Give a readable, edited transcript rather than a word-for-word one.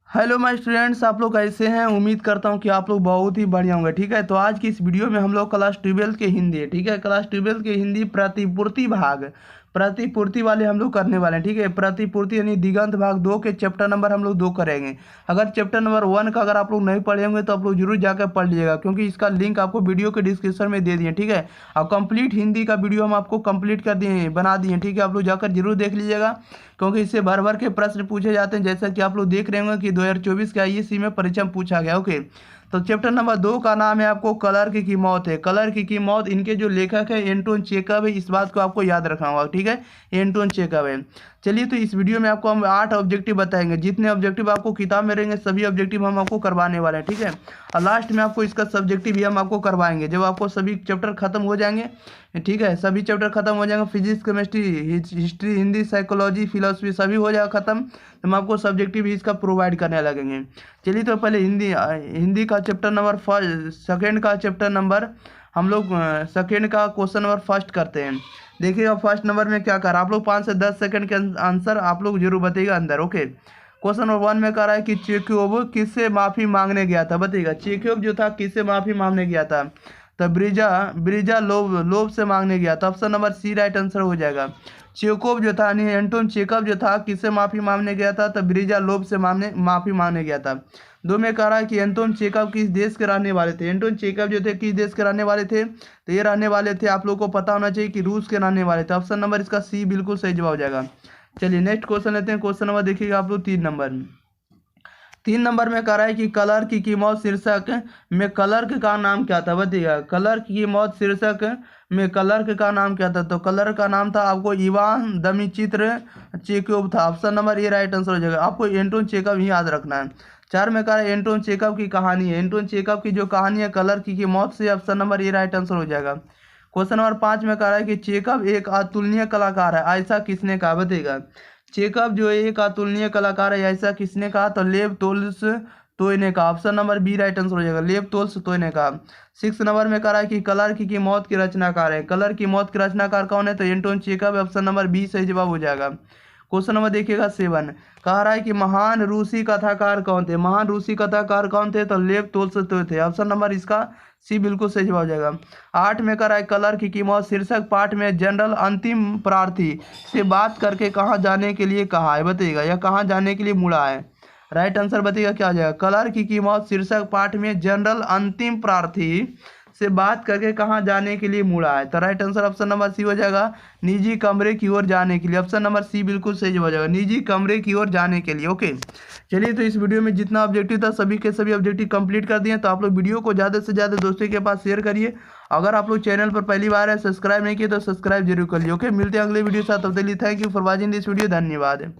Hello my students, आप लोग कैसे हैं। उम्मीद करता हूं कि आप लोग बहुत ही बढ़िया होंगे। ठीक है, तो आज की इस वीडियो में हम लोग क्लास 12 के हिंदी है, ठीक है, क्लास 12 के हिंदी प्रतिपूर्ति वाले हम लोग करने वाले हैं। ठीक है, प्रतिपूर्ति यानी दिगंत भाग 2 के चैप्टर नंबर हम लोग 2 करेंगे। अगर चैप्टर नंबर 1 का अगर आप लोग नहीं पढ़े होंगे तो आप लोग जरूर जाकर पढ़ लीजिएगा, क्योंकि इसका लिंक आपको वीडियो के डिस्क्रिप्शन में दे दिए। ठीक है, और कंप्लीट हिंदी का वीडियो हम आपको कंप्लीट कर दिए, बना दिए। ठीक है, आप लोग जाकर जरूर देख लीजिएगा, क्योंकि इससे भर भर के प्रश्न पूछे जाते हैं, जैसा कि आप लोग देख रहे होंगे कि 2024 के आईएएस में परीक्षा में पूछा गया। ओके, तो चैप्टर नंबर 2 का नाम है आपको क्लर्क की मौत है। क्लर्क की मौत, इनके जो लेखक है एंटोन चेखव है। इस बात को आपको याद रखना होगा। ठीक है, एंटोन चेखव है। चलिए, तो इस वीडियो में आपको हम 8 ऑब्जेक्टिव बताएंगे। जितने ऑब्जेक्टिव आपको किताब में रहेंगे सभी ऑब्जेक्टिव हम आपको करवाने वाले हैं। ठीक है, और लास्ट में आपको इसका सब्जेक्टिव भी हम आपको करवाएंगे जब आपको सभी चैप्टर खत्म हो जाएंगे। ठीक है, सभी चैप्टर खत्म हो जाएंगे, physics, chemistry, history, Hindi, psychology, philosophy सभी हो जाएगा खत्म, तो हम आपको सब्जेक्टिव भी इसका प्रोवाइड करने लगेंगे। चलिए, तो पहले हिंदी का चैप्टर नंबर सेकेंड का चैप्टर नंबर हम लोग सेकेंड का क्वेश्चन नंबर फर्स्ट करते हैं। देखिएगा फर्स्ट नंबर में क्या कर रहा है, आप लोग 5 से 10 सेकंड के आंसर आप लोग जरूर बताइएगा अंदर। ओके, क्वेश्चन नंबर 1 में कह रहा है कि चेखोव किससे माफ़ी मांगने गया था। बताइएगा चेखोव जो था किससे माफ़ी मांगने गया था, तो ब्रिजा लोभ से मांगने गया। तो option number C right answer हो जाएगा। चेकोव जो था यानी एंटोन चेखव जो था किससे माफ़ी मांगने गया था, तो ब्रिजा लोभ से माफ़ी मांगने गया था। 2 में कह रहा है कि एंटोन चेखव किस देश के रहने वाले थे। एंटोन चेखव जो थे किस देश के रहने वाले थे, तो ये रहने वाले थे, आप लोग को पता होना चाहिए कि रूस के रहने वाले थे। ऑप्शन नंबर इसका सी बिल्कुल सही जवाब हो जाएगा। चलिए नेक्स्ट क्वेश्चन लेते हैं। क्वेश्चन नंबर देखिएगा आप लोग 3 नंबर में कह रहा है कि क्लर्क की मौत शीर्षक में क्लर्क का नाम क्या था। बताइएगा क्लर्क की मौत शीर्षक में क्लर्क का नाम क्या था, तो क्लर्क का नाम था आपको इवान दमिचित्र चेकोव था। Option number A right answer हो जाएगा। आपको एंटोन चेखव ही याद रखना है। 4 में कह रहा है एंटोन चेखव की कहानी है। एंटोन चेखव की जो कहानी है क्लर्क की मौत से, option number A right answer हो जाएगा। क्वेश्चन नंबर 5 में कह रहा है कि चेखव एक अतुलनीय कलाकार है, ऐसा किसने कहा। बताइएगा चेखव जो एक अतुलनीय कलाकार है, ऐसा किसने कहा, तो लेव तोल्स्टॉय ने कहा। Option number B right answer हो जाएगा, लेव तोल्स्टॉय ने कहा। 6 नंबर में कह रहा है कि क्लर्क की मौत की रचनाकार है। क्लर्क की मौत के रचनाकार कौन है, तो Anton Chekhov. Option number B सही जवाब हो जाएगा। क्वेश्चन नंबर देखिएगा 7, कह रहा है कि महान रूसी कथाकार कौन थे। महान रूसी कथाकार कौन थे, तो लेव तोल्स्टॉय थे। ऑप्शन नंबर इसका सी बिल्कुल सही जवाब हो जाएगा। 8 में कह रहा है क्लर्क की मौत शीर्षक पाठ में जनरल अंतिम प्रार्थी से बात करके कहाँ जाने के लिए कहा है। बताइएगा या कहाँ जाने के लिए मुड़ा है। राइट आंसर बताइएगा क्या आ जाएगा। क्लर्क की मौत शीर्षक पाठ में जनरल अंतिम प्रार्थी से बात करके कहाँ जाने के लिए मुड़ा है, तो right answer option number C हो जाएगा, निजी कमरे की ओर जाने के लिए। ऑप्शन नंबर सी बिल्कुल सही हो जाएगा, निजी कमरे की ओर जाने के लिए। ओके, चलिए, तो इस वीडियो में जितना ऑब्जेक्टिव था सभी के सभी ऑब्जेक्टिव कंप्लीट कर दिए। तो आप लोग वीडियो को ज़्यादा से ज़्यादा दोस्तों के पास शेयर करिए। अगर आप लोग चैनल पर पहली बार है, सब्सक्राइब नहीं किए तो सब्सक्राइब जरूर कर लिए। ओके, मिलते हैं अगले वीडियो के साथ। तब तक के लिए thank you for watching this video. धन्यवाद।